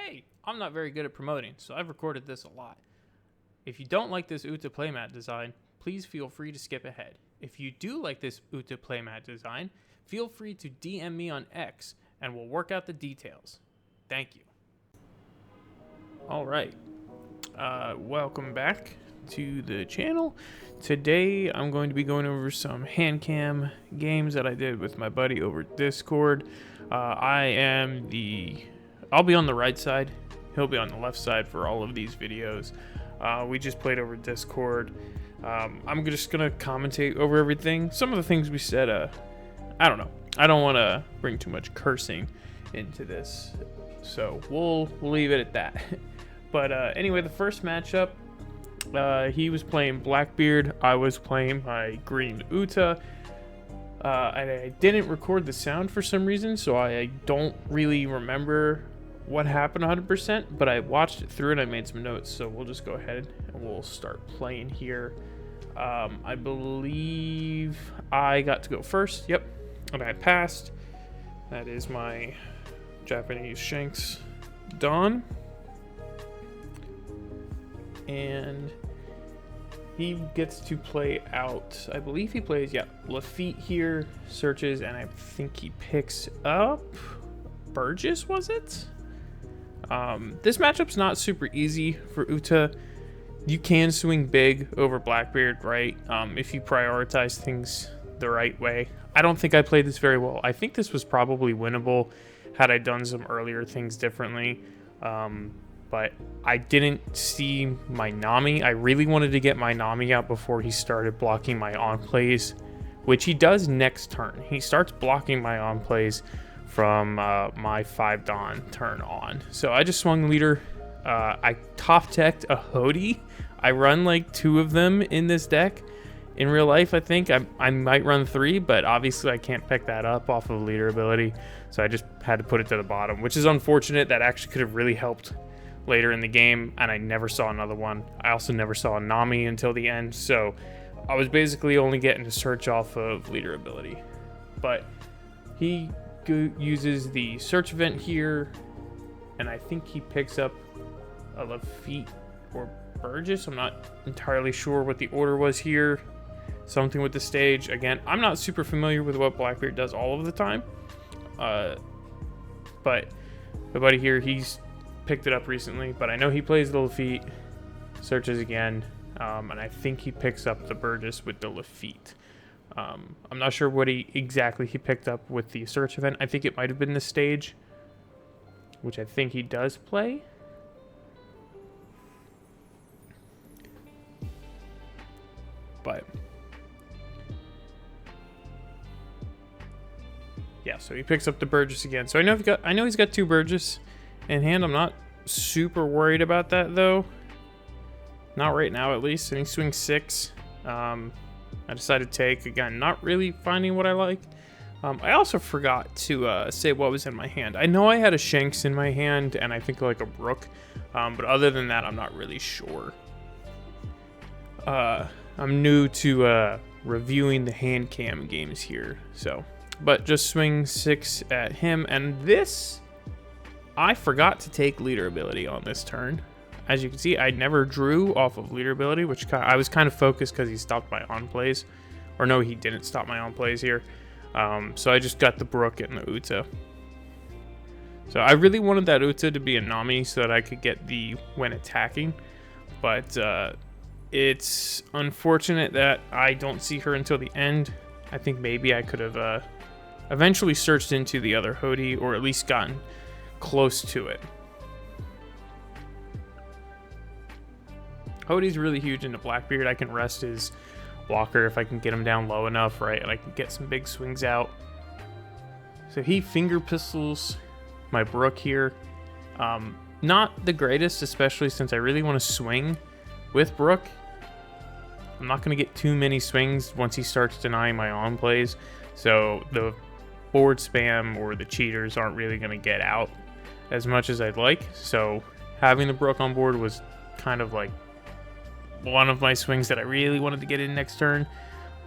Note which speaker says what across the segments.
Speaker 1: Hey, I'm not very good at promoting, so I've recorded this a lot. If you don't like this Uta playmat design, please feel free to skip ahead. If you do like this Uta playmat design, feel free to DM me on X and we'll work out the details. Thank you. Alright, welcome back to the channel. Today I'm going to be going over some hand cam games that I did with my buddy over Discord. I'll be on the right side, he'll be on the left side for all of these videos. We just played over Discord. I'm just gonna commentate over everything. Some of the things we said, I don't know. I don't want to bring too much cursing into this, so we'll leave it at that. But anyway, the first matchup, he was playing Blackbeard. I was playing my green Uta. I didn't record the sound for some reason, so I don't really remember what happened 100%, but I watched it through and I made some notes, so we'll just go ahead and we'll start playing here. I believe I got to go first, yep, and I passed. That is my Japanese Shanks Don. And he gets to play out, I believe he plays, yeah, Lafitte here, searches, and I think he picks up Burgess, was it? This matchup's not super easy for Uta. You can swing big over Blackbeard, right? If you prioritize things the right way. I don't think I played this very well. I think this was probably winnable had I done some earlier things differently. But I didn't see my Nami. I really wanted to get my Nami out before he started blocking my on-plays, which he does next turn. He starts blocking my on-plays from my 5 Dawn turn on. So I just swung leader. I top-decked a Hody. I run like 2 of them in this deck. In real life, I think I might run 3, but obviously I can't pick that up off of leader ability. So I just had to put it to the bottom, which is unfortunate. That actually could have really helped later in the game, and I never saw another one. I also never saw a Nami until the end, so I was basically only getting to search off of leader ability. But he uses the search event here, and I think he picks up a Lafitte or Burgess. I'm not entirely sure what the order was here. Something with the stage. Again, I'm not super familiar with what Blackbeard does all of the time, but my buddy here, he's picked it up recently, but I know he plays the Lafitte, searches again, and I think he picks up the Burgess with the Lafitte. I'm not sure what exactly he picked up with the search event. I think it might have been the stage, which I think he does play. But yeah, so he picks up the Burgess again. So I know he's got 2 Burgess in hand. I'm not super worried about that though. Not right now, at least. And he swings 6. I decided to take, again, not really finding what I like. I also forgot to say what was in my hand. I know I had a Shanks in my hand and I think like a Brook, but other than that, I'm not really sure. I'm new to reviewing the hand cam games here, so, but just swing 6 at him, and this, I forgot to take leader ability on this turn. As you can see, I never drew off of leader ability, which I was kind of focused because he stopped my on plays, or no, he didn't stop my on plays here. So I just got the Brook and the Uta. So I really wanted that Uta to be a Nami so that I could get the when attacking, but it's unfortunate that I don't see her until the end. I think maybe I could have eventually searched into the other Hody, or at least gotten close to it. Hody's really huge into Blackbeard. I can rest his blocker if I can get him down low enough, right? And I can get some big swings out. So he finger pistols my Brook here. Not the greatest, especially since I really want to swing with Brook. I'm not going to get too many swings once he starts denying my on plays. So the board spam or the cheaters aren't really going to get out as much as I'd like. So having the Brook on board was kind of like one of my swings that I really wanted to get in next turn.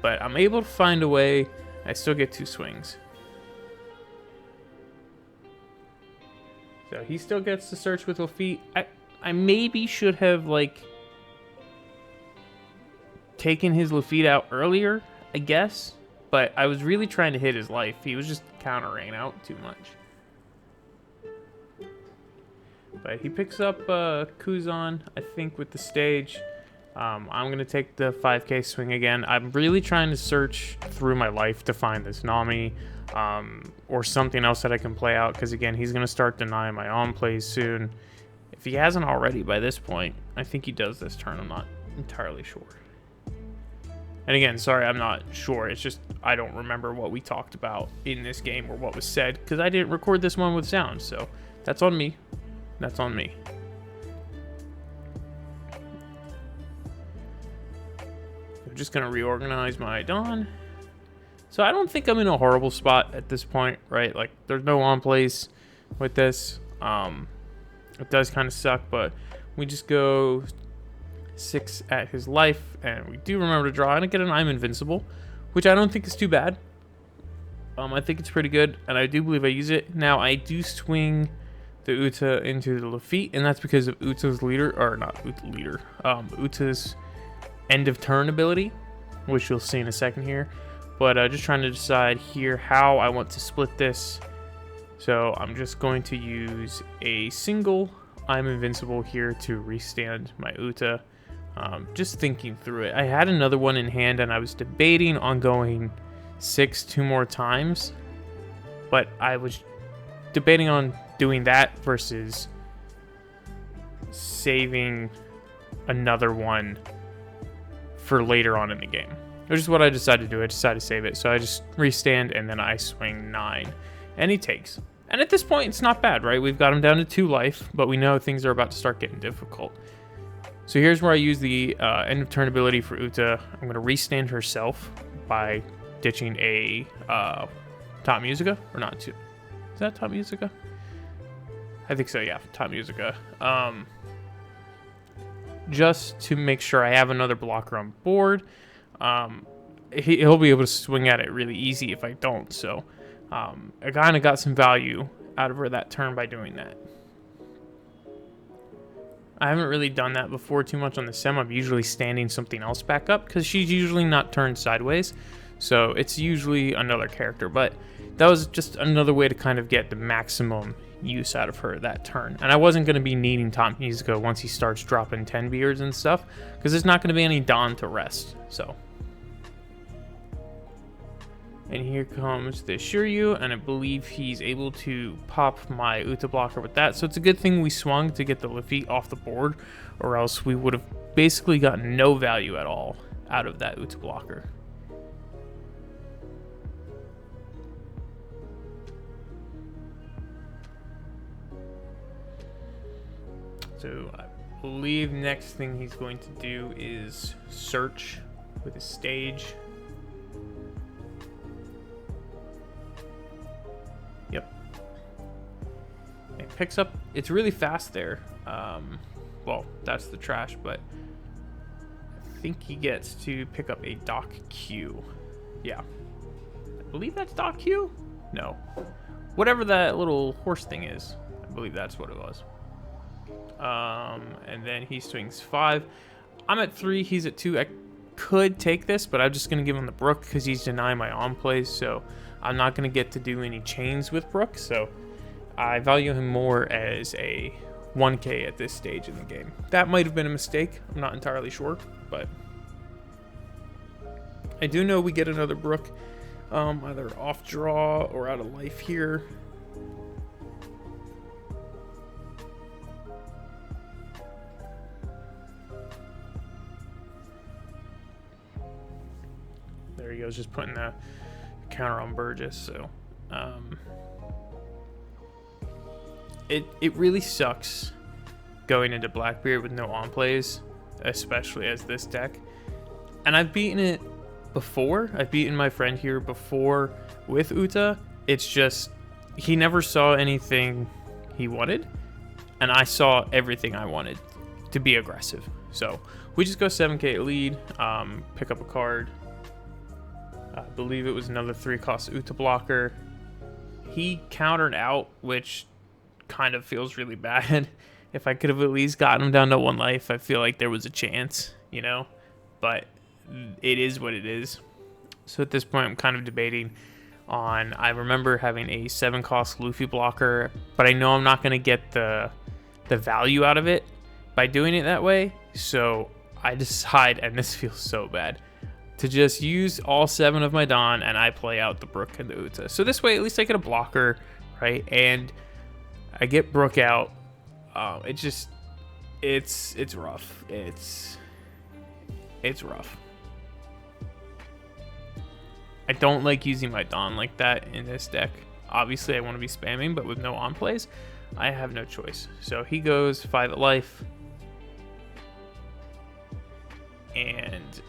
Speaker 1: But I'm able to find a way. I still get 2 swings. So he still gets to search with Lafitte. I maybe should have, like, taken his Lafitte out earlier, I guess. But I was really trying to hit his life. He was just countering out too much. But he picks up Kuzan, I think, with the stage. I'm going to take the 5k swing again. I'm really trying to search through my life to find this Nami or something else that I can play out. Because, again, he's going to start denying my on-plays soon. If he hasn't already by this point, I think he does this turn. I'm not entirely sure. And again, sorry, I'm not sure. It's just I don't remember what we talked about in this game or what was said. Because I didn't record this one with sound. So that's on me. That's on me. I'm just going to reorganize my Dawn. So I don't think I'm in a horrible spot at this point, right? Like, there's no on-plays with this. It does kind of suck, but we just go 6 at his life, and we do remember to draw, and I get an I'm Invincible, which I don't think is too bad. I think it's pretty good, and I do believe I use it. Now, I do swing the Uta into the Lafitte, and that's because of Uta's leader, or not Uta leader, Uta's end of turn ability, which you'll see in a second here. But just trying to decide here how I want to split this. So I'm just going to use a single I'm Invincible here to restand my Uta. Just thinking through it. I had another one in hand, and I was debating on going 6 2 more times, but I was debating on doing that versus saving another one for later on in the game, which is what I decided to do. I decided to save it, so I just restand, and then I swing 9, and he takes. And at this point, it's not bad, right? We've got him down to 2 life, but we know things are about to start getting difficult. So here's where I use the end of turn ability for Uta. I'm going to restand herself by ditching a Top Musica, or not two. Is that Top Musica? I think so, yeah, Top Musica. Just to make sure I have another blocker on board. He'll be able to swing at it really easy if I don't. So I kind of got some value out of her that turn by doing that. I haven't really done that before too much on the sim. I'm usually standing something else back up because she's usually not turned sideways. So it's usually another character. But that was just another way to kind of get the maximum use out of her that turn. And I wasn't going to be needing Top Musica once he starts dropping 10 beards and stuff, because there's not going to be any Dawn to rest. So, and here comes the Shiryu, and I believe he's able to pop my Uta blocker with that. So it's a good thing we swung to get the Lafitte off the board, or else we would have basically gotten no value at all out of that Uta blocker. So I believe next thing he's going to do is search with a stage. Yep. It picks up, it's really fast there. Well, that's the trash, but I think he gets to pick up a Dock Q. Yeah. I believe that's Dock Q? No. Whatever that little horse thing is. I believe that's what it was. And then he swings 5. I'm at 3, he's at 2. I could take this, but I'm just going to give him the Brook because he's denying my on-plays, so I'm not going to get to do any chains with Brook, so I value him more as a 1k at this stage in the game. That might have been a mistake, I'm not entirely sure, but I do know we get another Brook, either off draw or out of life here. There he goes, just putting the counter on Burgess. So it really sucks going into Blackbeard with no on plays, especially as this deck. And I've beaten it before. I've beaten my friend here before with Uta. It's just he never saw anything he wanted, and I saw everything I wanted to be aggressive. So we just go 7k lead, pick up a card. I believe it was another 3-cost Uta blocker. He countered out, which kind of feels really bad. If I could have at least gotten him down to 1 life, I feel like there was a chance, you know? But it is what it is. So at this point, I'm kind of debating on... I remember having a 7-cost Luffy blocker, but I know I'm not going to get the value out of it by doing it that way. So I decide, and this feels so bad, to just use all 7 of my Don, and I play out the Brook and the Uta. So this way, at least I get a blocker, right? And I get Brook out. It's rough. It's rough. I don't like using my Don like that in this deck. Obviously, I want to be spamming, but with no on plays, I have no choice. So he goes 5 at life. And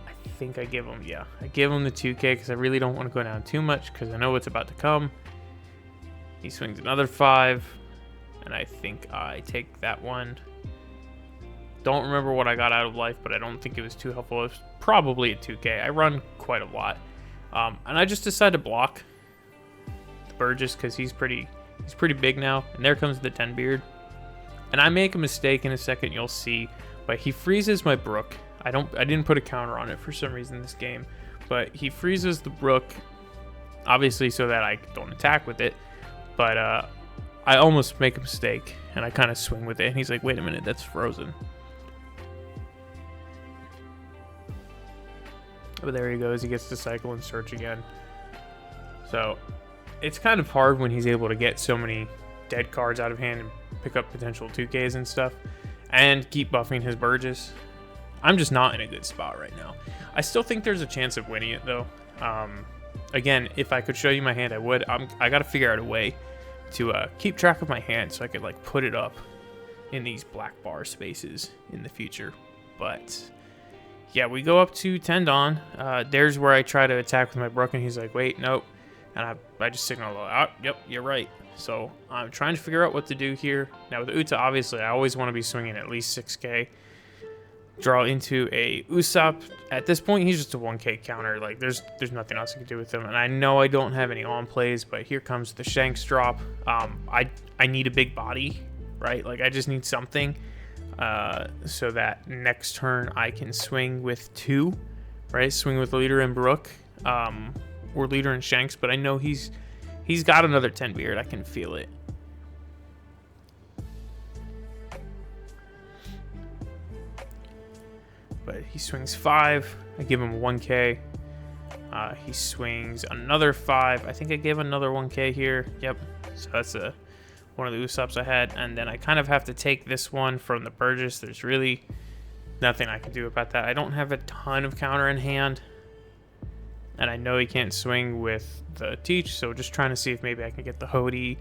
Speaker 1: I think I give him, I give him the 2k because I really don't want to go down too much because I know what's about to come. He swings another 5. And I think I take that one. Don't remember what I got out of life, but I don't think it was too helpful. It was probably a 2k. I run quite a lot. And I just decided to block the Burgess because he's pretty big now. And there comes the 10 beard. And I make a mistake in a second, you'll see. But he freezes my Brook. I didn't put a counter on it for some reason this game. But he freezes the Brook, obviously so that I don't attack with it. But I almost make a mistake, and I kind of swing with it, and he's like, wait a minute, that's frozen. But there he goes, he gets to cycle and search again. So, it's kind of hard when he's able to get so many dead cards out of hand and pick up potential 2Ks and stuff, and keep buffing his Burgess. I'm just not in a good spot right now. I still think there's a chance of winning it, though. Again, if I could show you my hand, I would. I got to figure out a way to keep track of my hand so I could like put it up in these black bar spaces in the future. But yeah, we go up to 10 Don. There's where I try to attack with my Brook, and he's like, wait, nope. And I just signal, yep, you're right. So I'm trying to figure out what to do here. Now with Uta, obviously, I always want to be swinging at least 6k. Draw into a Usopp. At this point, he's just a 1k counter. Like, there's nothing else I can do with him. And I know I don't have any on plays, but here comes the Shanks drop. I need a big body, right? Like, I just need something so that next turn I can swing with 2, right? Swing with Leader and Brook, or Leader and Shanks. But I know he's got another 10 beard. I can feel it. But he swings 5. I give him 1k. He swings another 5. I think I gave another 1k here. Yep. So that's one of the Usopps I had. And then I kind of have to take this one from the Burgess. There's really nothing I can do about that. I don't have a ton of counter in hand. And I know he can't swing with the Teach. So just trying to see if maybe I can get the Hody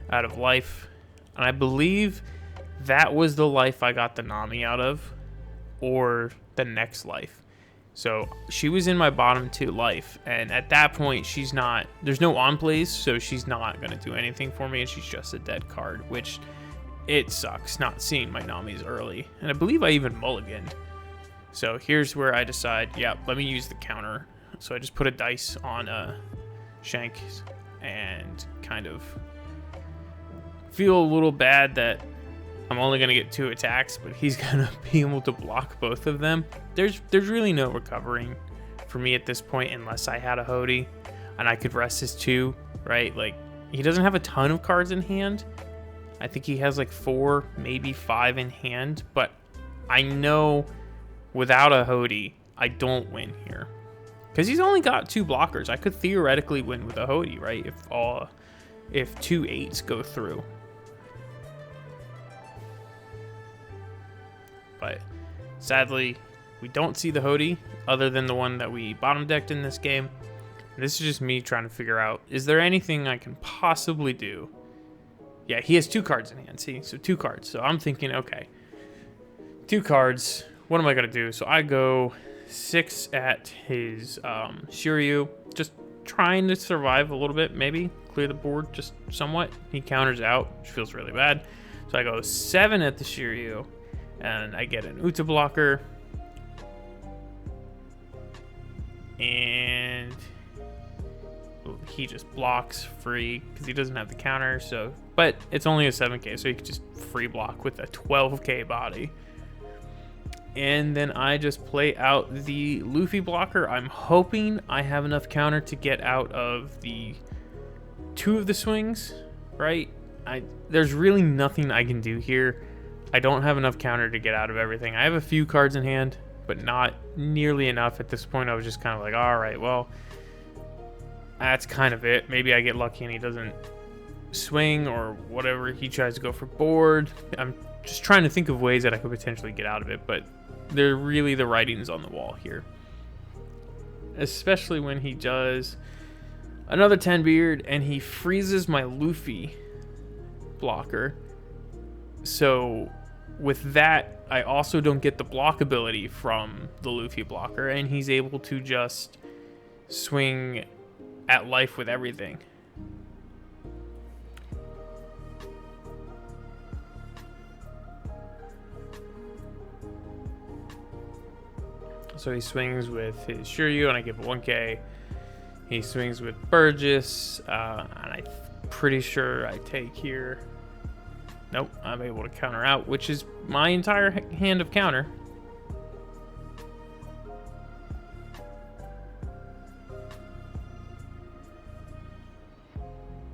Speaker 1: out of life. And I believe that was the life I got the Nami out of. Or the next life. So she was in my bottom 2 life, and at that point there's no on plays, so she's not gonna do anything for me, and she's just a dead card, which it sucks not seeing my Namis early. And I believe I even mulliganed. So here's where I decide, yeah, let me use the counter. So I just put a dice on Shanks and kind of feel a little bad that I'm only going to get 2 attacks, but he's going to be able to block both of them. There's really no recovering for me at this point unless I had a Hody and I could rest his 2, right? Like, he doesn't have a ton of cards in hand. I think he has like 4, maybe 5 in hand, but I know without a Hody, I don't win here. Because he's only got 2 blockers. I could theoretically win with a Hody, right? If 2 8s go through. But sadly, we don't see the Hody other than the one that we bottom decked in this game. This is just me trying to figure out, is there anything I can possibly do? Yeah, he has 2 cards in hand, see? So 2 cards. So I'm thinking, okay, 2 cards. What am I going to do? So I go 6 at his Shiryu. Just trying to survive a little bit, maybe. Clear the board just somewhat. He counters out, which feels really bad. So I go 7 at the Shiryu. And I get an Uta blocker. And he just blocks free because he doesn't have the counter. So, but it's only a 7k, so he can just free block with a 12k body. And then I just play out the Luffy blocker. I'm hoping I have enough counter to get out of the 2 of the swings, right? There's really nothing I can do here. I don't have enough counter to get out of everything. I have a few cards in hand, but not nearly enough. At this point, I was just kind of like, all right, well, that's kind of it. Maybe I get lucky and he doesn't swing or whatever. He tries to go for board. I'm just trying to think of ways that I could potentially get out of it, but they're really the writings on the wall here. Especially when he does another 10 beard and he freezes my Luffy blocker. So with that, I also don't get the block ability from the Luffy blocker, and he's able to just swing at life with everything. So he swings with his Shiryu, and I give it 1k. He swings with Burgess, and I'm pretty sure I take here. Nope, I'm able to counter out, which is my entire hand of counter.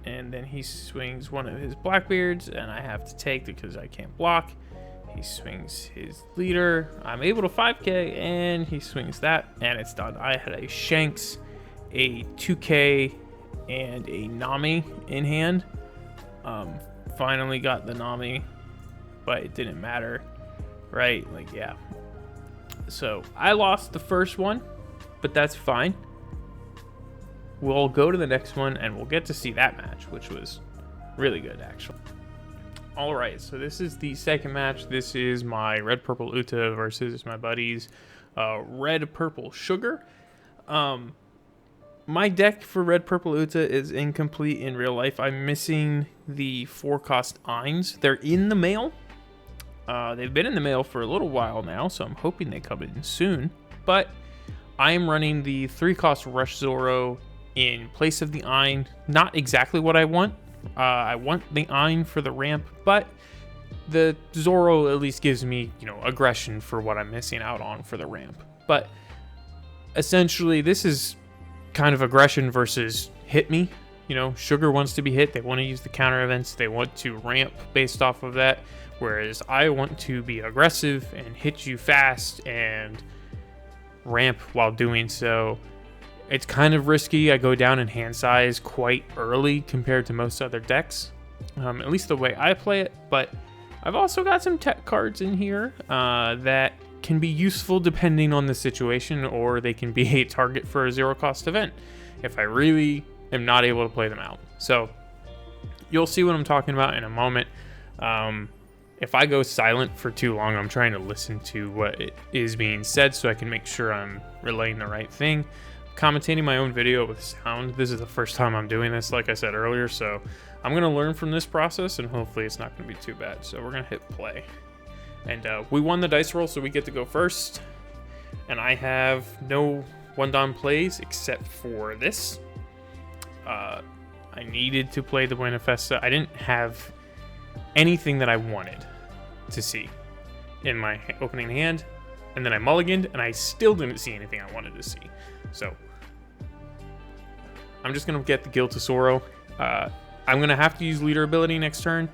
Speaker 1: And then he swings one of his Blackbeards, and I have to take because I can't block. He swings his leader. I'm able to 5k, and he swings that, and it's done. I had a Shanks, a 2k, and a Nami in hand. Finally got the Nami, but it didn't matter, right? Like, yeah. So I lost the first one, but that's fine. We'll go to the next one, and we'll get to see that match, which was really good, actually. All right, so this is the second match. This is my Red Purple Uta versus my buddies Red Purple Sugar. My deck for Red Purple Uta is incomplete in real life. I'm missing the 4-cost Eins. They're in the mail. They've been in the mail for a little while now, so I'm hoping they come in soon. But I am running the 3-cost Rush Zoro in place of the Ein. Not exactly what I want. I want the Ein for the ramp, but the Zoro at least gives me, aggression for what I'm missing out on for the ramp. But essentially, this is kind of aggression versus hit me. Sugar wants to be hit. They want to use the counter events. They want to ramp based off of that. Whereas I want to be aggressive and hit you fast and ramp while doing so. It's kind of risky. I go down in hand size quite early compared to most other decks, at least the way I play it. But I've also got some tech cards in here that can be useful depending on the situation, or they can be a target for a 0-cost event if I really am not able to play them out. So you'll see what I'm talking about in a moment. If I go silent for too long, I'm trying to listen to what is being said so I can make sure I'm relaying the right thing. Commentating my own video with sound. This is the first time I'm doing this, like I said earlier, so I'm going to learn from this process, and hopefully it's not going to be too bad. So we're going to hit play. And we won the dice roll, so we get to go first. And I have no 1-Don plays except for this. I needed to play the Buena Festa. I didn't have anything that I wanted to see in my opening hand. And then I mulliganed, and I still didn't see anything I wanted to see. So I'm just going to get the Guild Tesoro. I'm going to have to use leader ability next turn,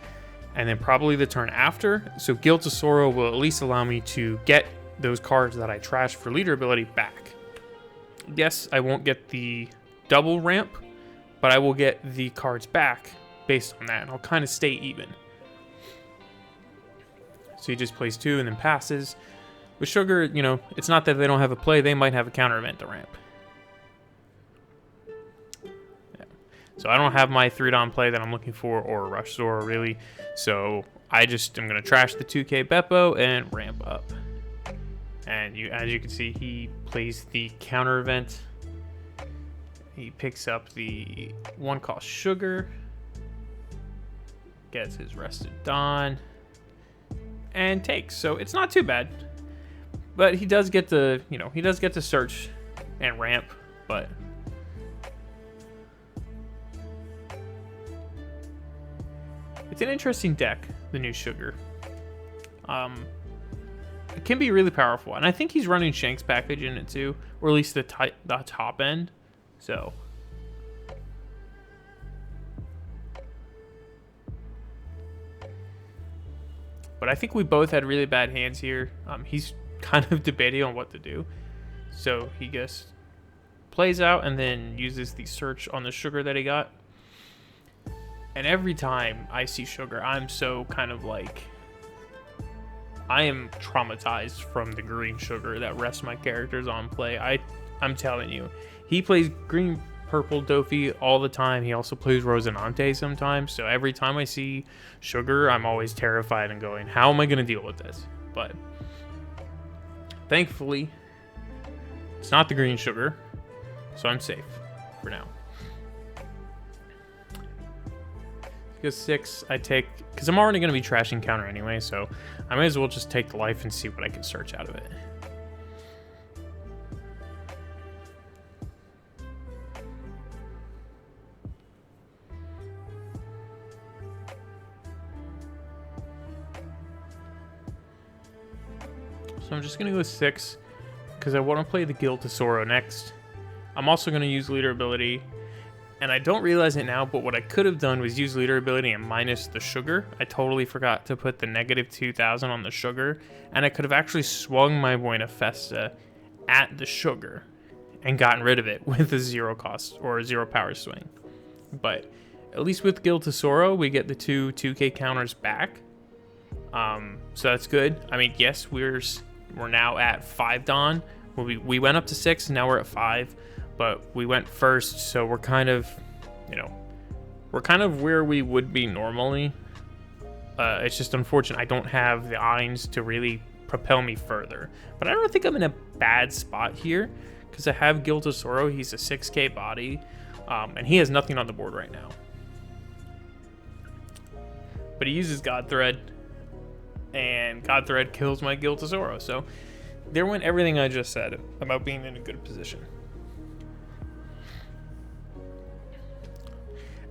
Speaker 1: and then probably the turn after. So Guild Tesoro will at least allow me to get those cards that I trashed for leader ability back. Yes, I won't get the double ramp, but I will get the cards back based on that, and I'll kind of stay even. So he just plays 2 and then passes. With Sugar, it's not that they don't have a play. They might have a counter event to ramp. Yeah. So I don't have my 3-Don play that I'm looking for, or Rush Zoro, really. So I just am going to trash the 2k Beppo and ramp up. And as you can see, he plays the counter event. He picks up the 1-cost Sugar. Gets his Rested Dawn. And takes. So it's not too bad. But he does get to, he does get to search and ramp, but It's an interesting deck, the new Sugar. It can be really powerful, and I think he's running Shank's package in it too, or at least the top end. So, but I think we both had really bad hands here. He's kind of debating on what to do, so he just plays out and then uses the search on the Sugar that he got. And every time I see Sugar, I'm so kind of like, I am traumatized from the green Sugar that rests my characters on play. I'm telling you, he plays green purple Doffy all the time. He also plays Rosinante sometimes. So every time I see Sugar, I'm always terrified and going, how am I going to deal with this? But thankfully, it's not the green Sugar, so I'm safe for now. Because 6, I take, because I'm already going to be trashing counter anyway, so I may as well just take the life and see what I can search out of it. So I'm just going to go 6, because I want to play the Guild Tesoro next. I'm also going to use leader ability. And I don't realize it now, but what I could have done was use leader ability and minus the Sugar. I totally forgot to put the negative 2,000 on the Sugar. And I could have actually swung my Buena Festa at the Sugar and gotten rid of it with a 0 cost or a 0 power swing. But at least with Guild Tesoro, we get the 2K counters back. So that's good. I mean, yes, we're now at 5 Dawn. We went up to 6, and now we're at 5. But we went first, so we're kind of, we're kind of where we would be normally. It's just unfortunate I don't have the Eins to really propel me further. But I don't think I'm in a bad spot here, because I have Guild Tesoro. He's a 6K body, and he has nothing on the board right now. But he uses God Thread, and God Thread kills my Guild Tesoro. So there went everything I just said about being in a good position.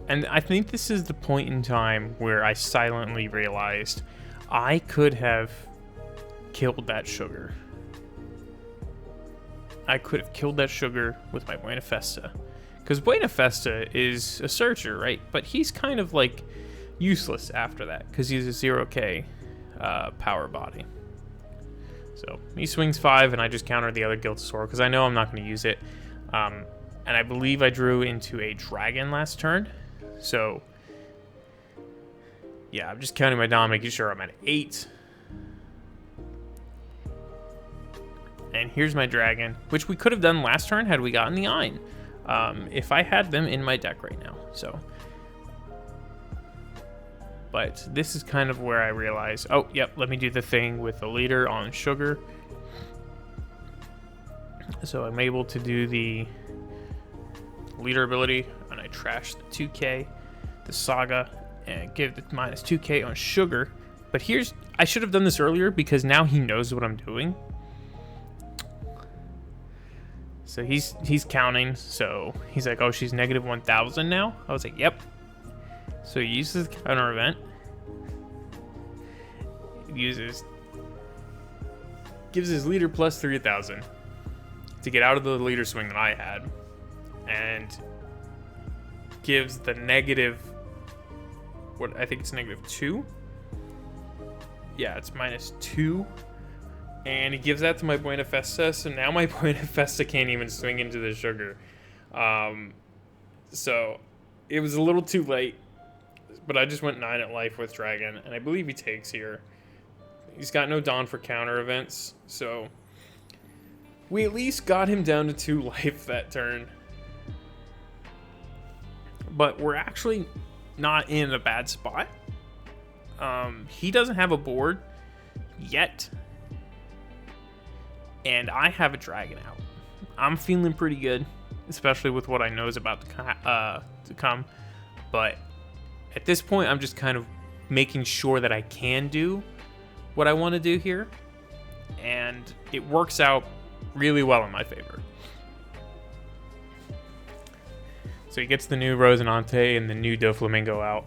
Speaker 1: And I think this is the point in time where I silently realized I could have killed that Sugar. I could have killed that Sugar with my Buena Festa. Because Buena Festa is a searcher, right? But he's kind of like useless after that, because he's a 0K power body. So he swings 5, and I just counter the other Guild Tesoro, because I know I'm not going to use it. And I believe I drew into a dragon last turn. So, yeah, I'm just counting my Dom, making sure I'm at 8. And here's my dragon, which we could have done last turn had we gotten the Ein. If I had them in my deck right now. So, but this is kind of where I realize, oh, yep, let me do the thing with the leader on Sugar. So I'm able to do the leader ability, and I trash the 2K, the Saga, and give the minus 2K on Sugar. But I should have done this earlier, because now he knows what I'm doing. So he's counting, so he's like, oh, she's negative 1,000 now? I was like, yep. So he uses the counter event. Gives his leader plus 3,000 to get out of the leader swing that I had. And gives the negative, what I think it's negative 2. Yeah, it's minus 2. And he gives that to my Buena Festa, so now my Buena Festa can't even swing into the Sugar. So it was a little too late, but I just went 9 at life with Dragon, and I believe he takes here. He's got no Dawn for counter events, so we at least got him down to 2 life that turn. But we're actually not in a bad spot. He doesn't have a board yet, and I have a Dragon out. I'm feeling pretty good, especially with what I know is about to come. But at this point, I'm just kind of making sure that I can do what I want to do here, and it works out really well in my favor. So he gets the new Rosinante and the new Doflamingo out.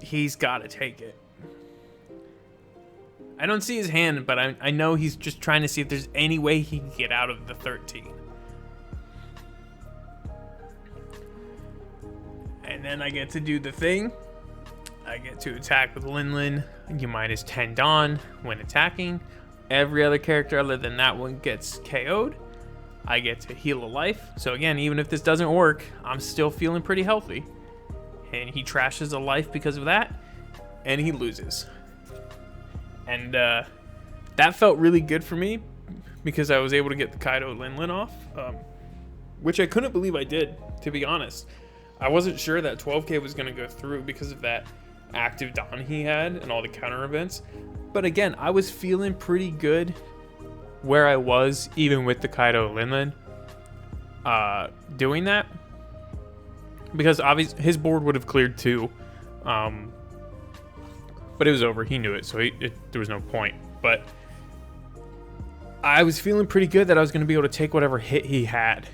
Speaker 1: he's got to take it. I don't see his hand, but I know he's just trying to see if there's any way he can get out of the 13. And then I get to do the thing. I get to attack with Lin. You minus 10 Dawn when attacking. Every other character other than that one gets KO'd. I get to heal a life. So again, even if this doesn't work, I'm still feeling pretty healthy. And he trashes a life because of that. And he loses. And that felt really good for me because I was able to get the Kaido Lin off, which I couldn't believe I did, to be honest. I wasn't sure that 12k was going to go through because of that active Dawn he had and all the counter events. But again, I was feeling pretty good where I was, even with the Kaido Lin doing that. Because obviously his board would have cleared too. But it was over. He knew it, so there was no point. But I was feeling pretty good that I was going to be able to take whatever hit he had.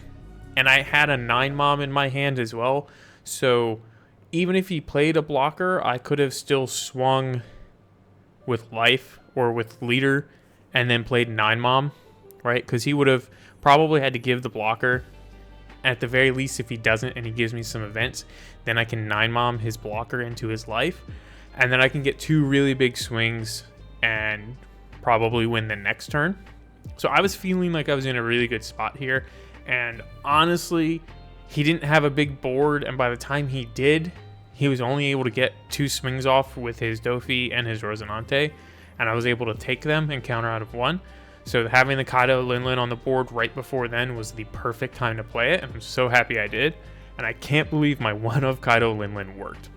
Speaker 1: And I had a 9-mom in my hand as well. So even if he played a blocker, I could have still swung with life or with leader and then played 9-mom, right? Because he would have probably had to give the blocker. At the very least, if he doesn't and he gives me some events, then I can 9-mom his blocker into his life. And then I can get 2 really big swings and probably win the next turn. So I was feeling like I was in a really good spot here. And honestly, he didn't have a big board. And by the time he did, he was only able to get 2 swings off with his Doffy and his Rosinante. And I was able to take them and counter out of 1. So having the Kaido Lin on the board right before then was the perfect time to play it. And I'm so happy I did. And I can't believe my one of Kaido Lin worked.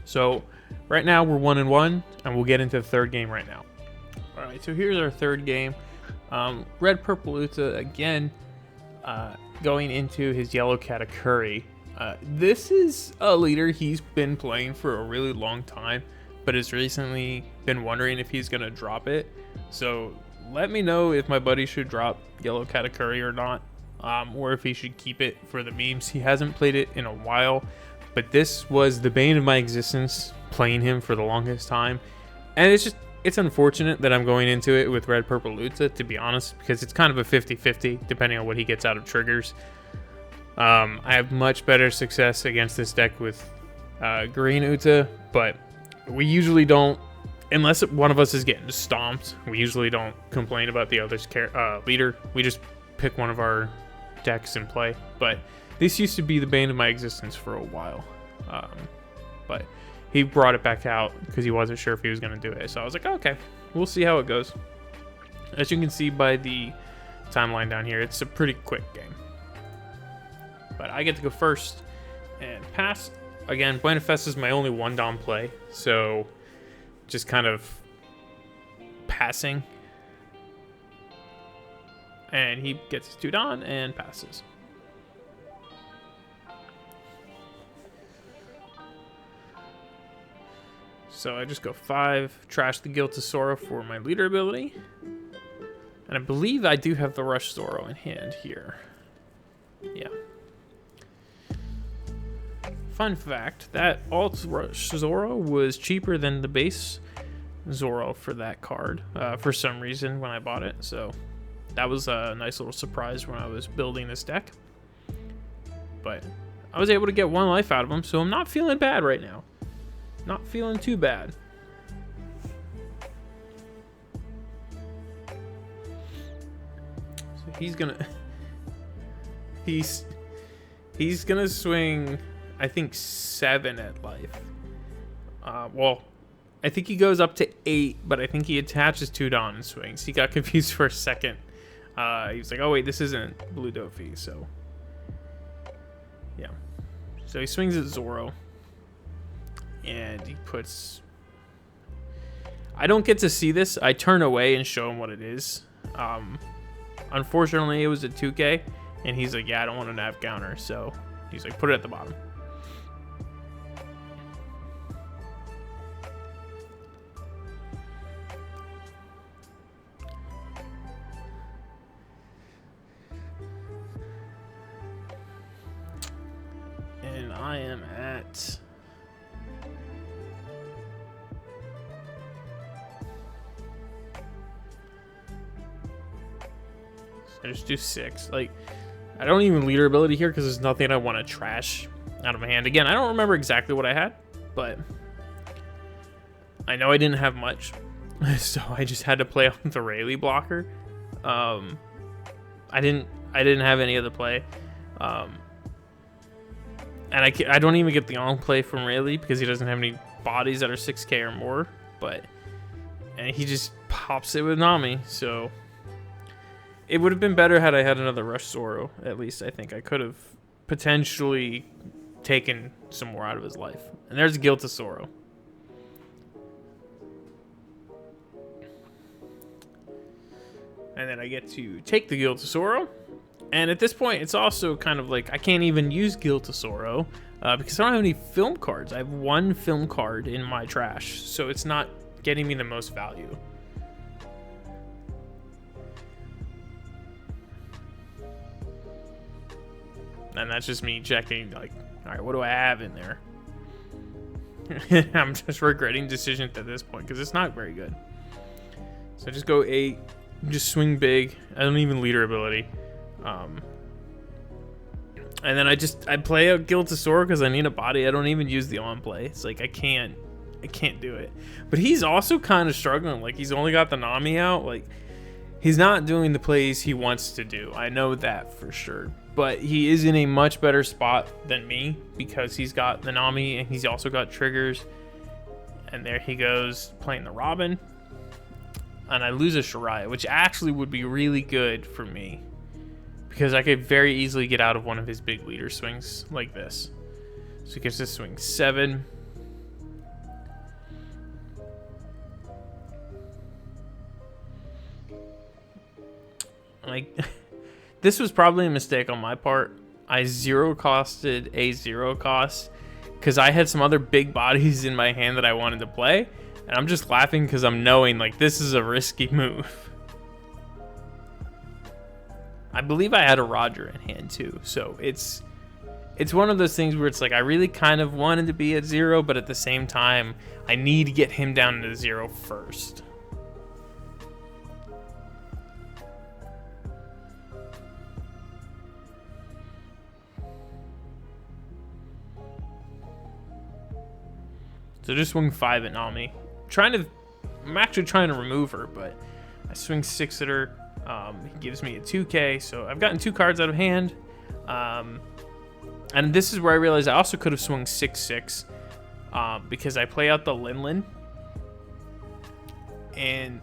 Speaker 1: So right now we're 1-1, and we'll get into the third game right now. All right, so here's our third game. Red Purple Uta again, going into his yellow Katakuri. This is a leader he's been playing for a really long time, but has recently been wondering if he's gonna drop it. So let me know if my buddy should drop yellow Katakuri or not, or if he should keep it for the memes. He hasn't played it in a while, but this was the bane of my existence, playing him for the longest time. And it's unfortunate that I'm going into it with Red Purple Uta, to be honest, because it's kind of a 50-50 depending on what he gets out of triggers. I have much better success against this deck with Green Uta, but we usually don't, unless one of us is getting stomped, we usually don't complain about the other's leader. We just pick one of our decks and play. But this used to be the bane of my existence for a while. But he brought it back out because he wasn't sure if he was going to do it. So I was like, oh, okay, we'll see how it goes. As you can see by the timeline down here, it's a pretty quick game. But I get to go first and pass. Again, Buena Fest is my only 1-dom play, so just kind of passing. And he gets his 2-don and passes. So I just go 5, trash the Guilt of Sorrow for my leader ability. And I believe I do have the Rush Zoro in hand here. Yeah. Fun fact, that alt Rush Zoro was cheaper than the base Zoro for that card for some reason when I bought it. So that was a nice little surprise when I was building this deck. But I was able to get 1 life out of him, so I'm not feeling bad right now. Not feeling too bad. So he's gonna swing, I think, 7 at life. Well, I think he goes up to 8, but I think he attaches 2-don and swings. He got confused for a second. He was like, oh wait, this isn't Blue Doffy, so yeah. So he swings at Zoro. And he puts... I don't get to see this. I turn away and show him what it is. Unfortunately, it was a 2K. And he's like, yeah, I don't want a nav counter. So he's like, put it at the bottom. And I am at I just do 6. Like, I don't even leader ability here because there's nothing I want to trash out of my hand. Again, I don't remember exactly what I had, but I know I didn't have much. So I just had to play on the Rayleigh blocker. I didn't have any other play. And I don't even get the on play from Rayleigh because he doesn't have any bodies that are 6k or more. And he just pops it with Nami. So it would have been better had I had another Rush Zoro. At least I think I could have potentially taken some more out of his life. And there's Guilt of Zoro. And then I get to take the Guilt of Zoro. And at this point, it's also kind of like I can't even use Guilt of Zoro because I don't have any film cards. I have 1 film card in my trash, so it's not getting me the most value. And that's just me checking, like, all right, what do I have in there? I'm just regretting decisions at this point because it's not very good. So I just go 8, just swing big. I don't even leader ability. And then I play a Guilt of Zoro because I need a body. I don't even use the on play. It's like I can't do it. But he's also kind of struggling. Like, he's only got the Nami out. Like, he's not doing the plays he wants to do. I know that for sure. But he is in a much better spot than me because he's got the Nami and he's also got triggers. And there he goes playing the Robin. And I lose a Shariah, which actually would be really good for me because I could very easily get out of one of his big leader swings like this. So he gets to swing 7. Like, this was probably a mistake on my part. I 0-costed a 0-cost because I had some other big bodies in my hand that I wanted to play. And I'm just laughing because I'm knowing, like, this is a risky move. I believe I had a Roger in hand, too. So it's one of those things where it's like I really kind of wanted to be at 0, but at the same time, I need to get him down to 0 first. So just swing 5 at Nami. I'm actually trying to remove her, but I swing 6 at her. He gives me a 2k, so I've gotten 2 cards out of hand. And this is where I realized I also could have swung 6/6 because I play out the Linlin. And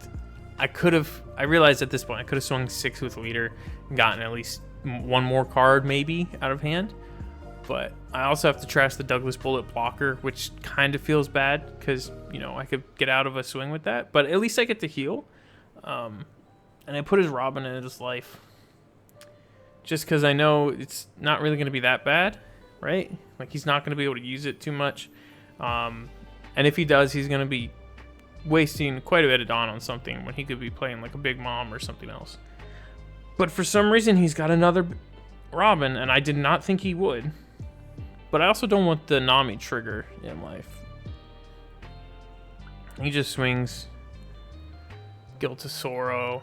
Speaker 1: I realized at this point I could have swung 6 with leader and gotten at least 1 more card maybe out of hand. But I also have to trash the Douglas Bullet blocker, which kind of feels bad because, you know, I could get out of a swing with that. But at least I get to heal. And I put his Robin in his life. Just because I know it's not really going to be that bad, right? Like, he's not going to be able to use it too much. And if he does, he's going to be wasting quite a bit of Dawn on something when he could be playing like a Big Mom or something else. But for some reason, he's got another Robin, and I did not think he would. But I also don't want the Nami trigger in life. He just swings Guilt of Zoro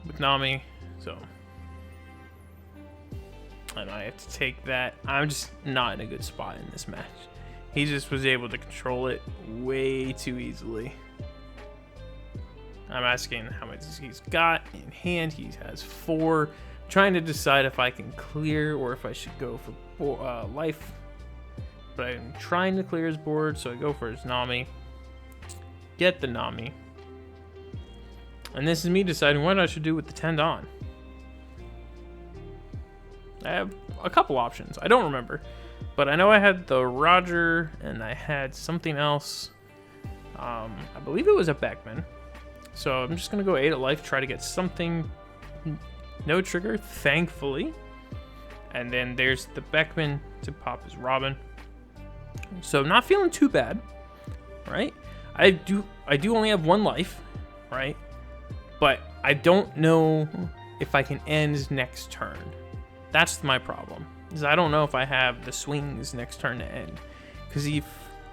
Speaker 1: with Nami, so and I have to take that. I'm just not in a good spot in this match. He just was able to control it way too easily. I'm asking how much he's got in hand. He has 4. Trying to decide if I can clear or if I should go for life. But I'm trying to clear his board, so I go for his Nami. Get the Nami. And this is me deciding what I should do with the 10 Dawn. I have a couple options. I don't remember. But I know I had the Roger and I had something else. I believe it was a Beckman. So I'm just going to go 8 at life, try to get something. No trigger, thankfully. And then there's the Beckman to pop his Robin. So I'm not feeling too bad, right? I do only have 1 life, right? But I don't know if I can end next turn. That's my problem. Is I don't know if I have the swings next turn to end. Because if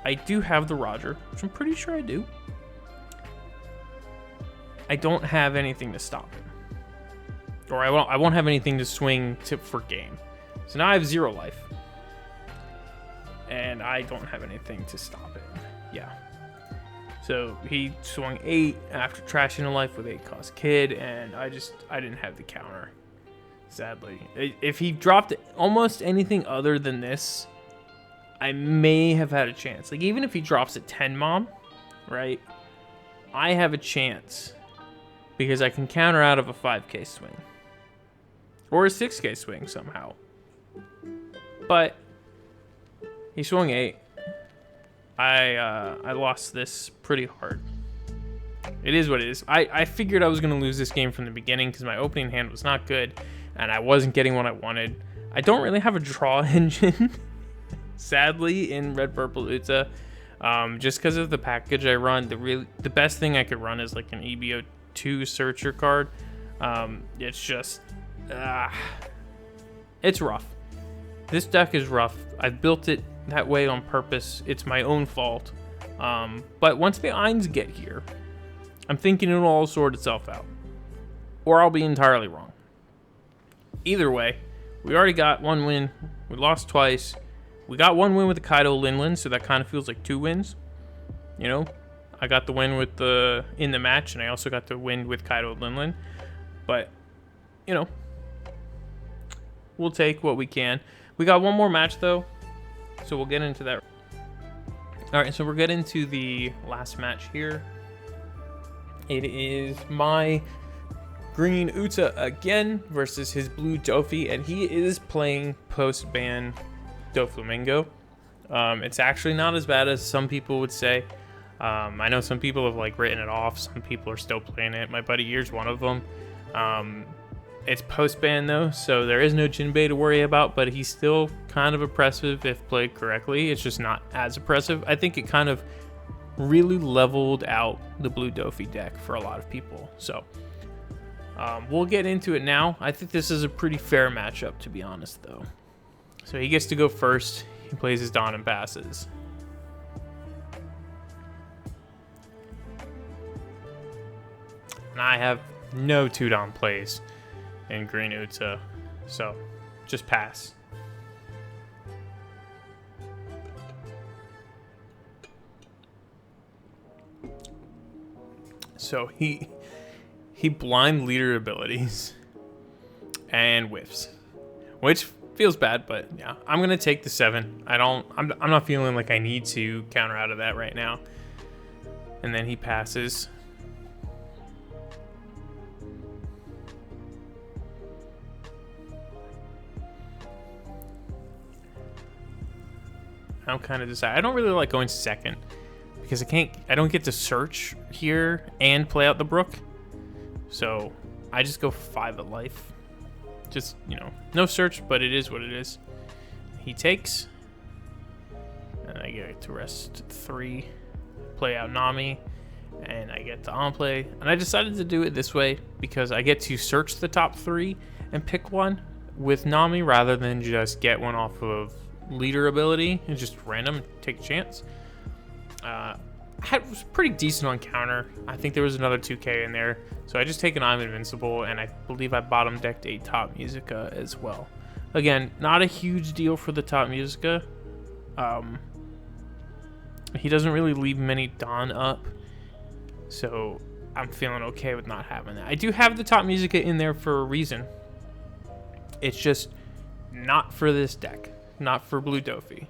Speaker 1: I do have the Roger, which I'm pretty sure I do, I don't have anything to stop him. or I won't have anything to swing for game. So now I have 0 life. And I don't have anything to stop it. Yeah. So he swung 8 after trashing a life with 8 cost Kid, and I didn't have the counter, sadly. If he dropped almost anything other than this, I may have had a chance. Like, even if he drops a 10 mom, right, I have a chance because I can counter out of a 5k swing or a 6k swing somehow. But he swung 8. I lost this pretty hard. It is what it is. I figured I was going to lose this game from the beginning because my opening hand was not good and I wasn't getting what I wanted. I don't really have a draw engine, sadly, in Red Purple Uta. Just because of the package I run, the best thing I could run is like an EBO2 searcher card. It's just, it's rough. This deck is rough. I've built it that way on purpose. It's my own fault. But once the Eins get here, I'm thinking it'll all sort itself out. Or I'll be entirely wrong. Either way, we already got 1 win. We lost twice. We got 1 win with the Kaido Linlin, so that kind of feels like 2 wins. You know, I got the win with in the match, and I also got the win with Kaido Linlin. But, you know, we'll take what we can. We got 1 more match, though, so we'll get into that. All right, so we're getting to the last match here. It is my green Uta again versus his blue Doffy, and he is playing post-ban Doflamingo. It's actually not as bad as some people would say. I know some people have like written it off. Some people are still playing it. My buddy here's one of them. It's post-ban though, so there is no Jinbei to worry about, but he's still kind of oppressive if played correctly. It's just not as oppressive. I think it kind of really leveled out the blue Doffy deck for a lot of people. So we'll get into it now. I think this is a pretty fair matchup, to be honest, though. So he gets to go first. He plays his Dawn and passes. And I have no 2-Dawn plays in green Uta, so just pass. So he blind leader abilities and whiffs, which feels bad, but yeah, I'm gonna take the 7. I'm not feeling like I need to counter out of that right now. And then he passes. I'm kind of deciding. I don't really like going second because I don't get to search here and play out the Brook. So I just go 5 at life. Just, you know, no search, but it is what it is. He takes, and I get to rest 3, play out Nami, and I get to on play. And I decided to do it this way because I get to search the top 3 and pick one with Nami rather than just get one off of leader ability and just random take a chance. I was pretty decent on counter. I think there was another 2k in there, so I just take an I'm invincible, and I believe I bottom decked a top Musica as well. Again, not a huge deal for the top Musica. He doesn't really leave many Dawn up, so I'm feeling okay with not having that. I do have the top Musica in there for a reason. It's just not for this deck. Not for blue Doffy.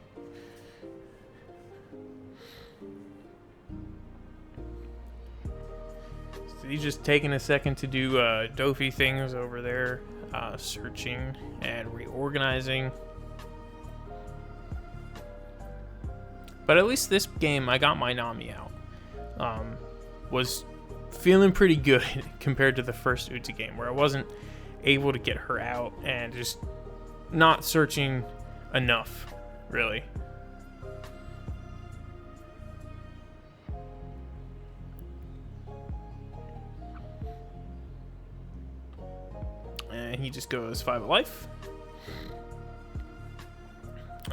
Speaker 1: So he's just taking a second to do Doffy things over there, searching and reorganizing. But at least this game, I got my Nami out. Was feeling pretty good compared to the first Uta game, where I wasn't able to get her out and just not searching enough, really. And he just goes 5 of life.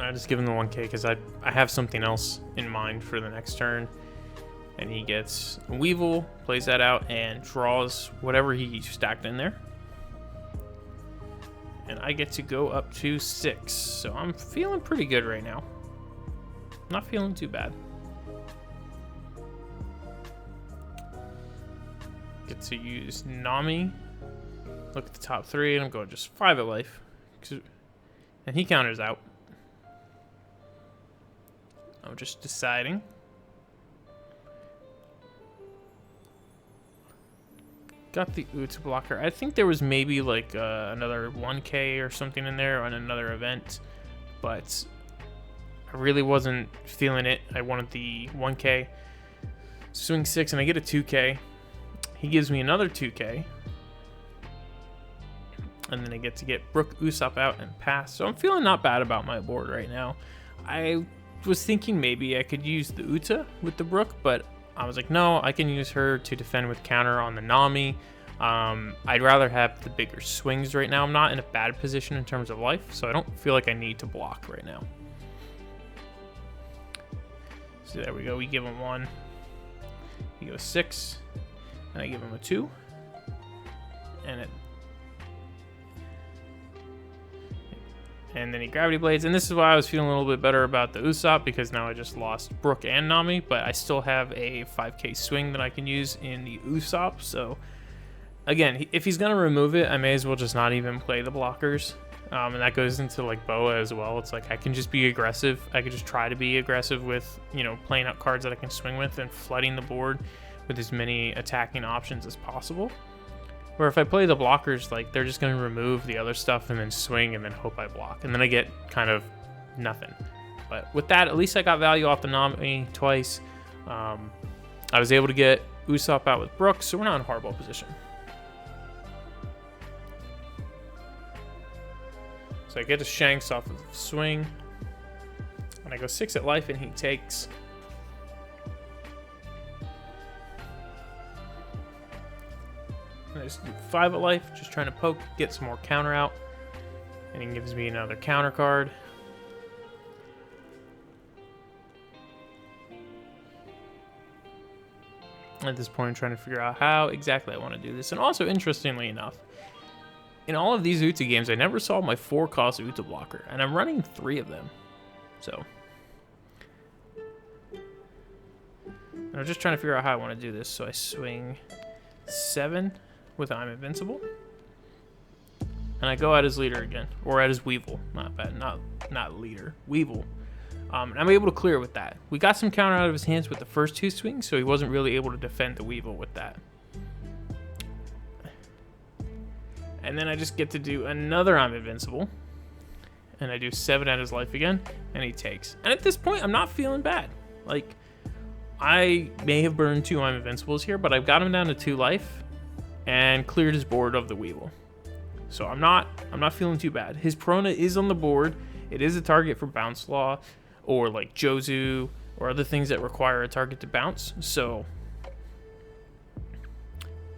Speaker 1: I just give him the 1k because I have something else in mind for the next turn. And he gets a Weevil, plays that out, and draws whatever he stacked in there. and I get to go up to 6. So I'm feeling pretty good right now. Not feeling too bad. Get to use Nami. Look at the top 3, and I'm going just 5 at life. And he counters out. I'm just deciding. Got the Uta blocker. I think there was maybe like another 1K or something in there on another event, but I really wasn't feeling it. I wanted the 1K. Swing 6, and I get a 2K. He gives me another 2K. And then I get to get Brook Usopp out and pass. So I'm feeling not bad about my board right now. I was thinking maybe I could use the Uta with the Brook, but I was like, no, I can use her to defend with counter on the Nami. I'd rather have the bigger swings right now. I'm not in a bad position in terms of life, so I don't feel like I need to block right now. So there we go. We give him 1. He goes 6. And I give him a 2. And then he Gravity Blades. And this is why I was feeling a little bit better about the Usopp, because now I just lost Brook and Nami, but I still have a 5K swing that I can use in the Usopp. So again, if he's going to remove it, I may as well just not even play the blockers. And that goes into like Boa as well. It's like I can just be aggressive. I could just try to be aggressive with, you know, playing out cards that I can swing with and flooding the board with as many attacking options as possible. Where if I play the blockers, like they're just going to remove the other stuff and then swing and then hope I block. And then I get kind of nothing. But with that, at least I got value off the Nami twice. I was able to get Usopp out with Brook, so we're not in a horrible position. So I get a Shanks off of the swing. And I go 6 at life and he takes. I just do 5 at life, just trying to poke, get some more counter out. And he gives me another counter card. At this point, I'm trying to figure out how exactly I want to do this. And also, interestingly enough, in all of these Uta games, I never saw my 4-cost Uta blocker. And I'm running 3 of them. So. And I'm just trying to figure out how I want to do this. So I swing 7 with I'm Invincible. And I go at his leader again. Or at his Weevil. Not bad. Not leader. Weevil. And I'm able to clear with that. We got some counter out of his hands with the first 2 swings, so he wasn't really able to defend the Weevil with that. And then I just get to do another I'm Invincible. And I do 7 at his life again, and he takes. And at this point, I'm not feeling bad. Like, I may have burned 2 I'm Invincibles here, but I've got him down to 2 life and cleared his board of the Weevil. So I'm not feeling too bad. His Perona is on the board. It is a target for Bounce Law or like Jozu or other things that require a target to bounce. So,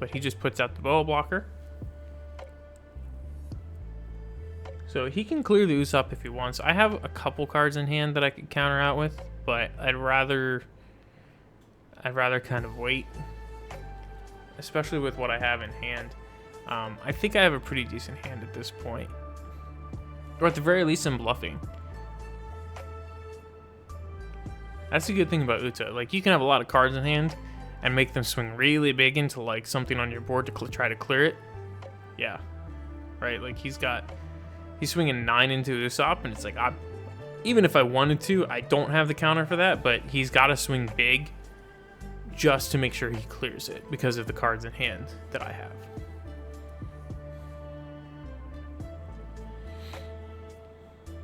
Speaker 1: but he just puts out the Boa blocker. So he can clear the Usopp if he wants. I have a couple cards in hand that I could counter out with, but I'd rather kind of wait, especially with what I have in hand. I think I have a pretty decent hand at this point, or at the very least I'm bluffing. That's the good thing about Uta. Like, you can have a lot of cards in hand and make them swing really big into like something on your board to try to clear it. Yeah, right. Like he's swinging 9 into Usopp, and it's like, even if I wanted to, I don't have the counter for that, but he's got to swing big just to make sure he clears it because of the cards in hand that I have.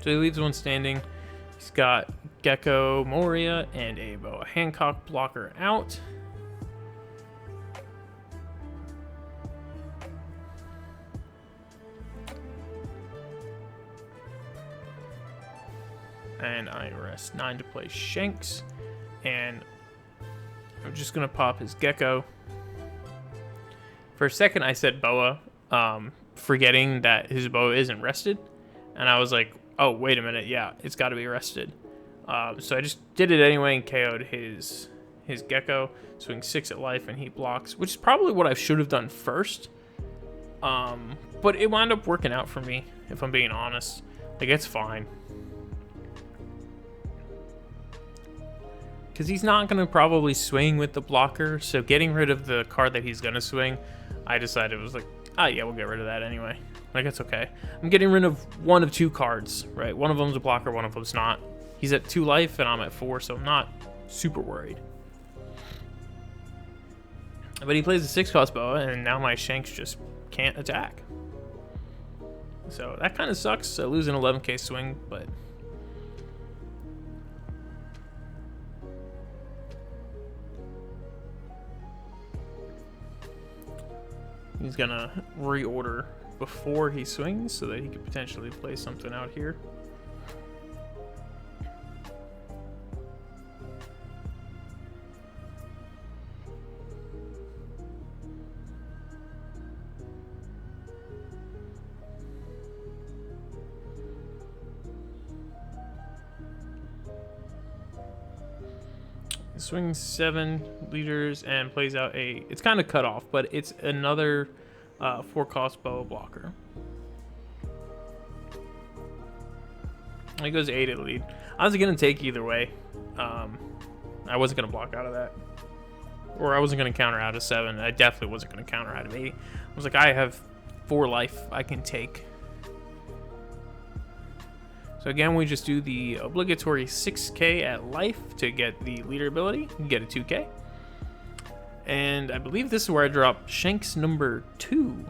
Speaker 1: So he leaves one standing. He's got Gecko, Moria, and a Boa Hancock blocker out. And I rest 9 to play Shanks. And I'm just going to pop his Gecko. For a second, I said Boa, forgetting that his Boa isn't rested. And I was like, oh, wait a minute. Yeah, it's got to be rested. So I just did it anyway and KO'd his Gecko. Swing 6 at life, and he blocks, which is probably what I should have done first. But it wound up working out for me. if I'm being honest. Like, it's fine. Because he's not going to probably swing with the blocker, so getting rid of the card that he's going to swing, I decided it was like, ah, yeah, we'll get rid of that anyway. Like, it's okay. I'm getting rid of one of 2 cards, right? One of them's a blocker, one of them's not. He's at 2 life, and I'm at 4, so I'm not super worried. But he plays a 6-cost boa, and now my Shanks just can't attack. So that kind of sucks. I lose an 11k swing, but... he's gonna reorder before he swings so that he could potentially play something out here. Swings 7 liters and plays out a... it's kind of cut off, but it's another 4-cost boa blocker. He goes 8 at lead. I was going to take either way. I wasn't going to block out of that. Or I wasn't going to counter out of 7. I definitely wasn't going to counter out of 8. I was like, I have 4 life I can take. So again, we just do the obligatory 6k at life to get the leader ability, get a 2k. And I believe this is where I drop Shanks number 2.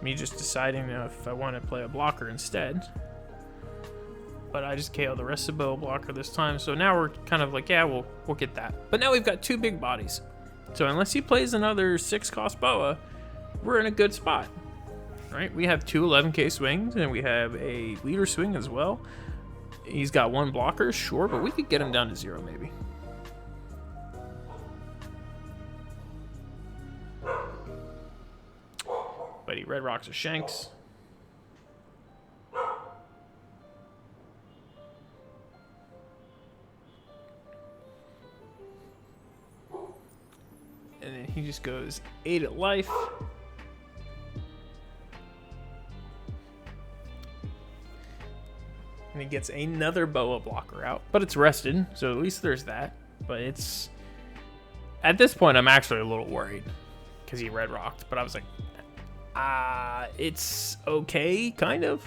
Speaker 1: Me just deciding if I want to play a blocker instead. But I just KO the rest of the bow blocker this time. So now we're kind of like, yeah, we'll get that. But now we've got 2 big bodies. So unless he plays another 6-cost boa, we're in a good spot, right? We have 2 11k swings, and we have a leader swing as well. He's got 1 blocker, sure, but we could get him down to 0 maybe. But he red rocks a Shanks. And then he just goes 8 at life. And he gets another boa blocker out. But it's rested, so at least there's that. But it's... at this point, I'm actually a little worried. Because he red rocked. But I was like, it's okay, kind of.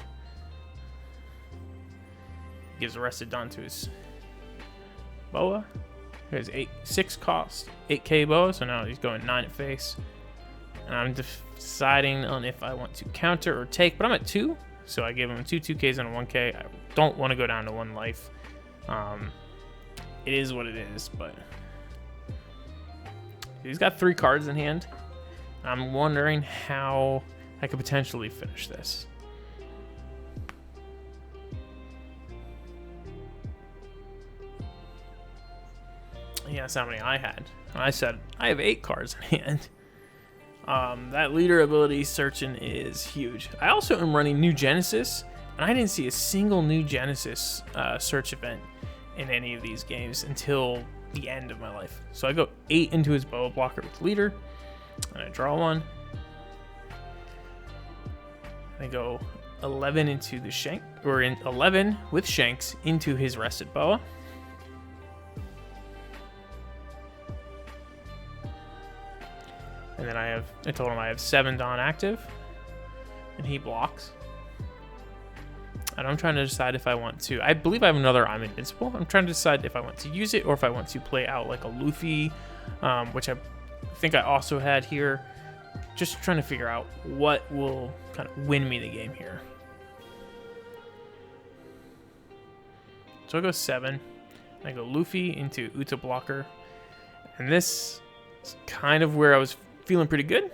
Speaker 1: Gives the rested Dawn to his boa. There's 6 cost, 8k boa, so now he's going 9 at face. And I'm deciding on if I want to counter or take, but I'm at 2, so I give him 2 2ks and a 1k. I don't want to go down to 1 life. It is what it is, but he's got 3 cards in hand. I'm wondering how I could potentially finish this. Yeah, that's how many I had. I said I have 8 cards in hand. That leader ability searching is huge. I also am running New Genesis, and I didn't see a single New Genesis search event in any of these games until the end of my life. So I go 8 into his boa blocker with leader, and I draw 1. I go 11 into the Shank, or in 11 with Shanks into his rested boa. And then I told him I have 7 Dawn active, and he blocks. And I'm trying to decide if I want to. I believe I have another I'm Invincible. I'm trying to decide if I want to use it or if I want to play out like a Luffy, which I think I also had here. Just trying to figure out what will kind of win me the game here. So I go 7. I go Luffy into Uta blocker. And this is kind of where I was feeling pretty good.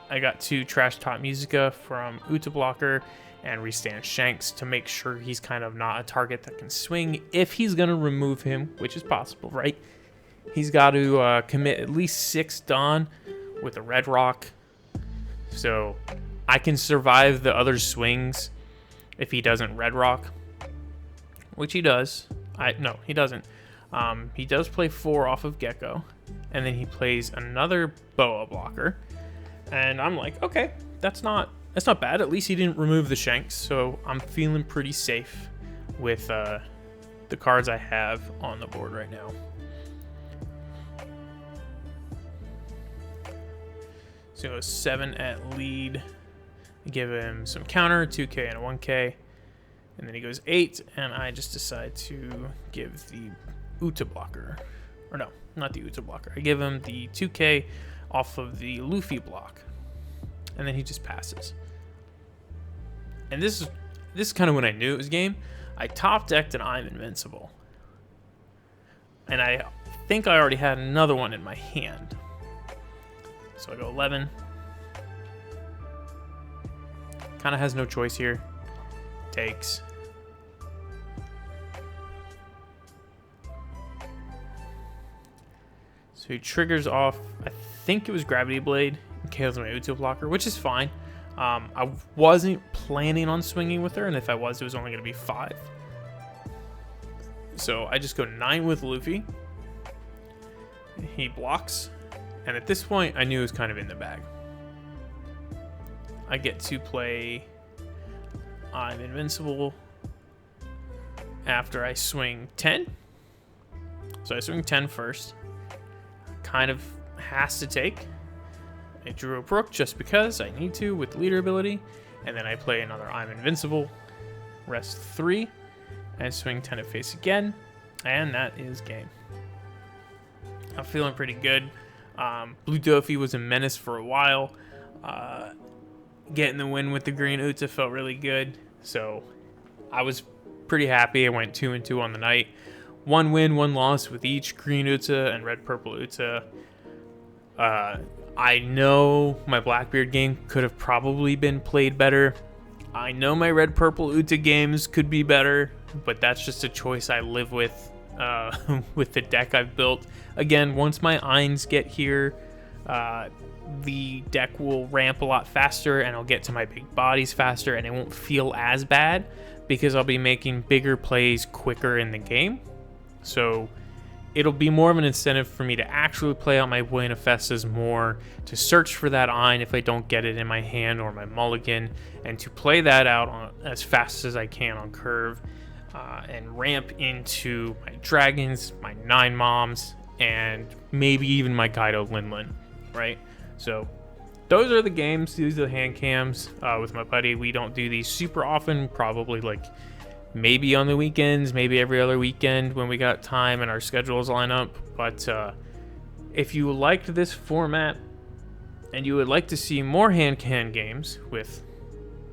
Speaker 1: I got 2 Trash Top Musica from Uta blocker and restand Shanks to make sure he's kind of not a target that can swing. If he's going to remove him, which is possible, right? He's got to commit at least 6 Dawn with a red rock. So I can survive the other swings if he doesn't red rock, which he does. No, he doesn't. He does play 4 off of Gecko, and then he plays another Boa blocker. And I'm like, okay, that's not bad. At least he didn't remove the Shanks, so I'm feeling pretty safe with the cards I have on the board right now. So he goes 7 at lead. I give him some counter, 2K and a 1K. And then he goes 8, and I just decide to give the Uta blocker. Or no, not the Uta blocker. I give him the 2K off of the Luffy block. And then he just passes. And this is kind of when I knew it was game. I top decked an I'm Invincible. And I think I already had another one in my hand. So I go 11. Kind of has no choice here. Takes. So he triggers off, I think it was Gravity Blade, and KOs my Uta blocker, which is fine. I wasn't planning on swinging with her, and if I was, it was only going to be 5. So I just go 9 with Luffy. He blocks, and at this point, I knew it was kind of in the bag. I get to play I'm Invincible after I swing 10. So I swing 10 first. Kind of has to take. I drew a Brook just because I need to with leader ability. And then I play another I'm Invincible. Rest 3. And swing 10 at face again. And that is game. I'm feeling pretty good. Blue Doffy was a menace for a while. Getting the win with the green Uta felt really good. So I was pretty happy. I went 2-2 on the night. 1 win, 1 loss with each green Uta and red purple Uta. I know my Blackbeard game could have probably been played better. I know my red purple Uta games could be better, but that's just a choice I live with the deck I've built. Again, once my Eins get here, the deck will ramp a lot faster and I'll get to my big bodies faster and it won't feel as bad because I'll be making bigger plays quicker in the game. So it'll be more of an incentive for me to actually play out my Buena Festas more, to search for that Ein if I don't get it in my hand or my mulligan, and to play that out as fast as I can on curve, and ramp into my dragons, my 9 moms, and maybe even my Kaido Linlin, right? So those are the games. These are the hand cams with my buddy. We don't do these super often, probably like maybe on the weekends, maybe every other weekend when we got time and our schedules line up. But if you liked this format and you would like to see more hand can games with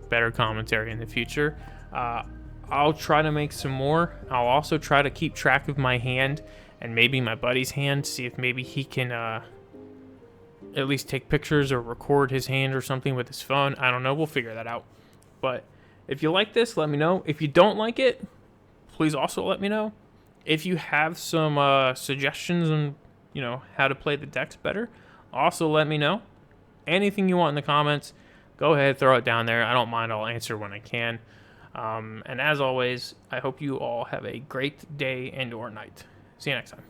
Speaker 1: better commentary in the future, I'll try to make some more. I'll also try to keep track of my hand and maybe my buddy's hand, see if maybe he can at least take pictures or record his hand or something with his phone. I don't know. We'll figure that out. But if you like this, let me know. If you don't like it, please also let me know. If you have some suggestions on, how to play the decks better, also let me know. Anything you want in the comments, go ahead, throw it down there. I don't mind. I'll answer when I can. And as always, I hope you all have a great day and or night. See you next time.